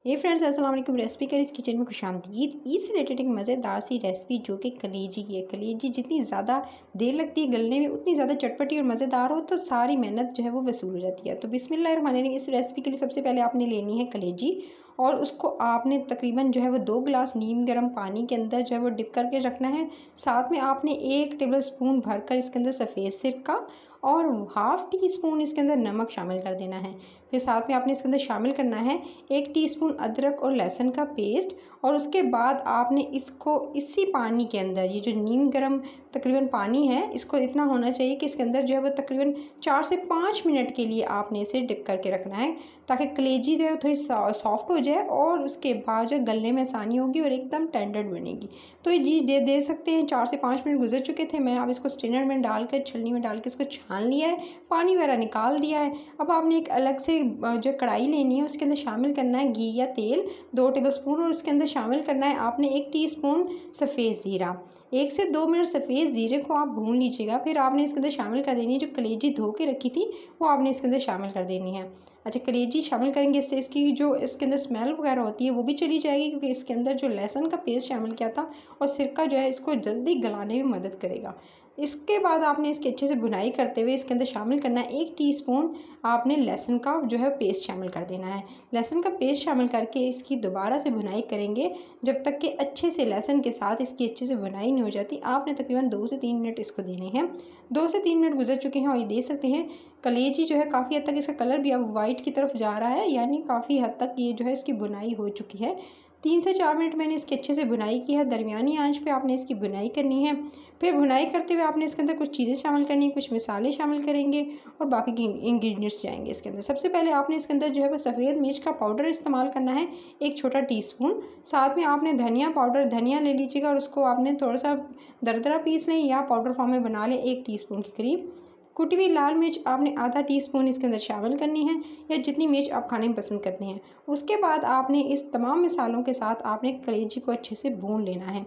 हे friends, अस्सलाम वालेकुम। Recipe curries kitchen में खुशामदीद। ईद से रिलेटेड एक मज़ेदार सी रेसिपी जो कि कलेजी की है। कलेजी जितनी ज़्यादा देर लगती है गलने में उतनी ज़्यादा चटपटी और मज़ेदार हो तो सारी मेहनत जो है वो वसूल हो जाती है। तो बिस्मिल्लाहिर्रहमानिर्रहीम। इस रेसिपी के लिए सबसे पहले आपने लेनी है कलेजी और उसको आपने तकरीबन जो है वो 2 गिलास नीम गर्म पानी के अंदर जो है वो डिप करके रखना है। साथ में आपने 1 टेबल स्पून भरकर इसके अंदर सफ़ेद सिरका और हाफ़ टी स्पून इसके अंदर नमक शामिल कर देना है। फिर साथ में आपने इसके अंदर शामिल करना है 1 टीस्पून अदरक और लहसुन का पेस्ट। और उसके बाद आपने इसको इसी पानी के अंदर, ये जो नीम गर्म तकरीबन पानी है, इसको इतना होना चाहिए कि इसके अंदर जो है वो तकरीबन 4 से 5 मिनट के लिए आपने इसे डिप करके रखना है ताकि कलेजी जो है थोड़ी सॉफ्ट हो जाए और उसके बाद जो गलने में आसानी होगी और एकदम टेंडर बनेगी। तो ये चीज़ दे सकते हैं। 4 से 5 मिनट गुजर चुके थे। मैं अब इसको स्ट्रेनर में डालकर छलनी में डाल के इसको छान लिया है, पानी वगैरह निकाल दिया है। अब आपने एक अलग से जो कढ़ाई लेनी है उसके अंदर शामिल करना है घी या तेल 2 टेबलस्पून और उसके अंदर शामिल करना है आपने 1 टीस्पून सफ़ेद ज़ीरा। 1 से 2 मिनट सफ़ेद ज़ीरे को आप भून लीजिएगा। फिर आपने इसके अंदर शामिल कर देनी है जो कलेजी धो के रखी थी, वो आपने इसके अंदर शामिल कर देनी है। अच्छा, कलेजी शामिल करेंगे, इससे इसकी जो इसके अंदर स्मेल वगैरह होती है वो भी चली जाएगी, क्योंकि इसके अंदर जो लहसुन का पेस्ट शामिल किया था और सिरका जो है इसको जल्दी गलाने में मदद करेगा। इसके बाद आपने इसकी अच्छे से भुनाई करते हुए इसके अंदर शामिल करना है 1 टीस्पून आपने लहसुन का जो है पेस्ट शामिल कर देना है। लहसुन का पेस्ट शामिल करके इसकी दोबारा से भुनाई करेंगे जब तक कि अच्छे से लहसुन के साथ इसकी अच्छे से भुनाई नहीं हो जाती। आपने तकरीबन 2 से 3 मिनट इसको देने हैं। 2 से 3 मिनट गुजर चुके हैं और ये देख सकते हैं कलेजी जो है काफ़ी हद तक इसका कलर भी अब वाइट की तरफ जा रहा है, यानी काफ़ी हद तक ये जो है इसकी भुनाई हो चुकी है। 3 से 4 मिनट मैंने इसकी अच्छे से भुनाई की है। दरमियानी आंच पे आपने इसकी भुनाई करनी है। फिर भुनाई करते हुए आपने इसके अंदर कुछ चीज़ें शामिल करनी है, कुछ मसाले शामिल करेंगे और बाकी के इंग्रेडिएंट्स जाएंगे इसके अंदर। सबसे पहले आपने इसके अंदर जो है वो सफ़ेद मिर्च का पाउडर इस्तेमाल करना है, 1 छोटा टीस्पून। साथ में आपने धनिया पाउडर, धनिया ले लीजिएगा और उसको आपने थोड़ा सा दरदरा पीस लें या पाउडर फॉर्म में बना लें, 1 टीस्पून के करीब। कुटी हुई लाल मिर्च आपने आधा टीस्पून इसके अंदर शामिल करनी है, या जितनी मिर्च आप खाने में पसंद करते हैं। उसके बाद आपने इस तमाम मसालों के साथ आपने कलेजी को अच्छे से भून लेना है।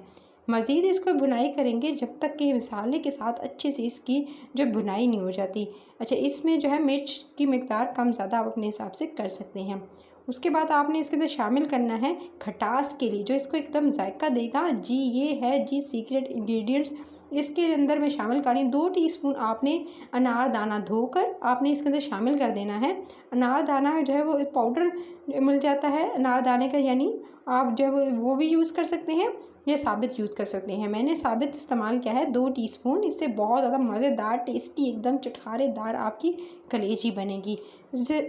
मज़ीद इसको भुनाई करेंगे जब तक कि मसाले के साथ अच्छे से इसकी जो भुनाई नहीं हो जाती। अच्छा, इसमें जो है मिर्च की मिकदार कम ज़्यादा आप अपने हिसाब से कर सकते हैं। उसके बाद आपने इसके अंदर शामिल करना है खटास के लिए जो इसको एकदम जायका देगा। जी, ये है जी सीक्रेट इंग्रेडिएंट्स। इसके अंदर मैं शामिल कर रही हूँ 2 टीस्पून आपने अनारदाना धोकर आपने इसके अंदर शामिल कर देना है। अनारदाना जो है वो पाउडर मिल जाता है अनारदाने का, यानी आप जो है वो भी यूज़ कर सकते हैं या साबित यूज़ कर सकते हैं। मैंने साबित इस्तेमाल किया है 2 टीस्पून। इससे बहुत ज़्यादा मज़ेदार, टेस्टी, एकदम चटखारेदार आपकी कलेजी बनेगी।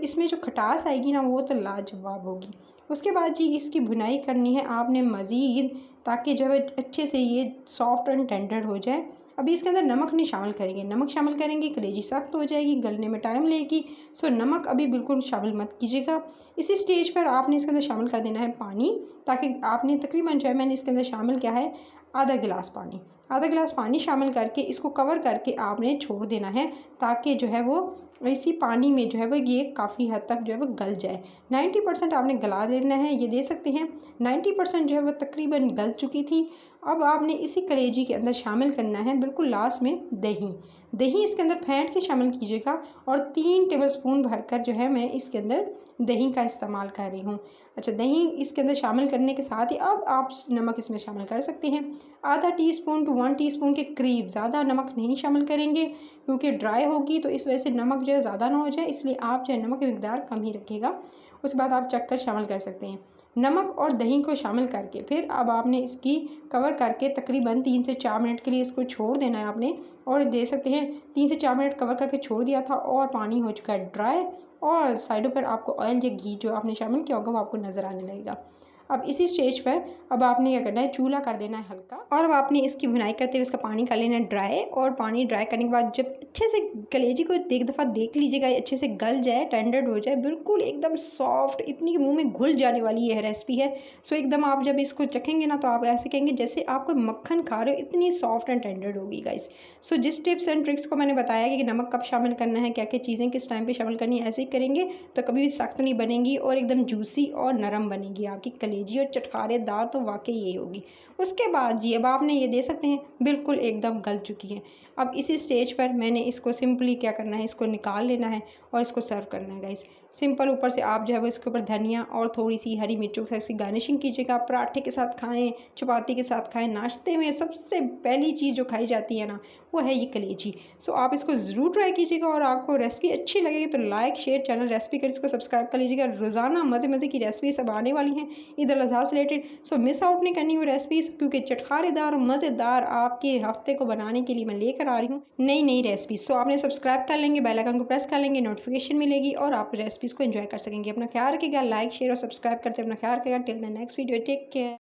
इसमें जो खटास आएगी ना वो तो लाजवाब होगी। उसके बाद जी इसकी भुनाई करनी है आपने मज़ीद, ताकि जो है अच्छे से ये सॉफ्ट एंड टेंडर हो जाए। अभी इसके अंदर नमक नहीं शामिल करेंगे। नमक शामिल करेंगे कलेजी सख्त हो जाएगी, गलने में टाइम लेगी। सो नमक अभी बिल्कुल शामिल मत कीजिएगा। इसी स्टेज पर आपने इसके अंदर शामिल कर देना है पानी, ताकि आपने तकरीबन जो है मैंने इसके अंदर शामिल किया है आधा गिलास पानी। आधा गिलास पानी शामिल करके इसको कवर करके आपने छोड़ देना है, ताकि जो है वो इसी पानी में जो है वो ये काफ़ी हद तक जो है वो गल जाए। 90% आपने गला देना है। ये दे सकते हैं 90% जो है वो तकरीबन गल चुकी थी। अब आपने इसी कलेजी के अंदर शामिल करना है बिल्कुल लास्ट में दही। दही इसके अंदर फेंट के शामिल कीजिएगा और 3 टेबलस्पून भरकर जो है मैं इसके अंदर दही का इस्तेमाल कर रही हूँ। अच्छा, दही इसके अंदर शामिल करने के साथ ही अब आप नमक इसमें शामिल कर सकते हैं। आधा टीस्पून टू 1 टीस्पून के करीब, ज़्यादा नमक नहीं शामिल करेंगे क्योंकि ड्राई होगी, तो इस वजह से नमक जो है ज़्यादा ना हो जाए, इसलिए आप जो है नमक की मिकदार कम ही रखिएगा। उसके बाद आप चख कर शामिल कर सकते हैं। नमक और दही को शामिल करके फिर अब आपने इसकी कवर करके तकरीबन 3 से 4 मिनट के लिए इसको छोड़ देना है आपने। और दे सकते हैं 3 से 4 मिनट कवर करके छोड़ दिया था और पानी हो चुका है ड्राई, और साइडों पर आपको ऑयल या घी जो आपने शामिल किया होगा वो आपको नज़र आने लगेगा। अब इसी स्टेज पर अब आपने क्या करना है, चूल्हा कर देना है हल्का, और अब आपने इसकी भुनाई करते हुए इसका पानी कर लेना है ड्राई। और पानी ड्राई करने के बाद जब अच्छे से कलेजी को एक दफ़ा देख लीजिएगा, अच्छे से गल जाए, टेंडर्ड हो जाए, बिल्कुल एकदम सॉफ्ट, इतनी कि मुंह में घुल जाने वाली यह रेसिपी है। सो एकदम आप जब इसको चखेंगे ना तो आप ऐसे कहेंगे जैसे आप कोई मक्खन खा रहे हो, इतनी सॉफ्ट एंड टेंडर्ड होगी गाइस। सो जिस टिप्स एंड ट्रिक्स को मैंने बताया कि नमक कब शामिल करना है, क्या क्या चीज़ें किस टाइम पर शामिल करनी है, ऐसे ही करेंगे तो कभी भी सख्त नहीं बनेगी और एकदम जूसी और नरम बनेगी आपकी कलेजी। कलेजी और चटखारेदार तो वाकई यही होगी। उसके बाद जी अब आपने ये दे सकते हैं, बिल्कुल एकदम गल चुकी है। अब इसी स्टेज पर मैंने इसको सिंपली क्या करना है, इसको निकाल लेना है और इसको सर्व करना है गाइस। सिंपल ऊपर से आप जो है वो इसके ऊपर धनिया और थोड़ी सी हरी मिर्चों के साथ इसकी गार्निशिंग कीजिएगा। पराठे के साथ खाएं, चपाती के साथ खाएं, नाश्ते में सबसे पहली चीज़ जो खाई जाती है ना, वो है ये कलेजी। सो आप इसको ज़रूर ट्राई कीजिएगा और आपको रेसिपी अच्छी लगेगी तो लाइक शेयर चैनल रेसिपी कर इसको सब्सक्राइब कर लीजिएगा। रोज़ाना मज़े मज़े की रेसिपी सब आने वाली हैं ईद उल अज़हा से रिलेटेड। सो मिस आउट नहीं करनी वो रेसिपीज़, क्योंकि चटखारेदार और मज़ेदार आपके हफ्ते को बनाने के लिए मैं लेकर आ रही हूँ नई नई रेसिपीज़। सो आपने सब्सक्राइब कर लेंगे, बेल आइकन को प्रेस कर लेंगे, नोटिफिकेशन मिलेगी और आप रेसिपीज़ को एंजॉय कर सकेंगे। अपना ख्याल रखिएगा, लाइक शेयर और सब्सक्राइब करते अपना ख्याल रखिएगा। Till the next video, take care.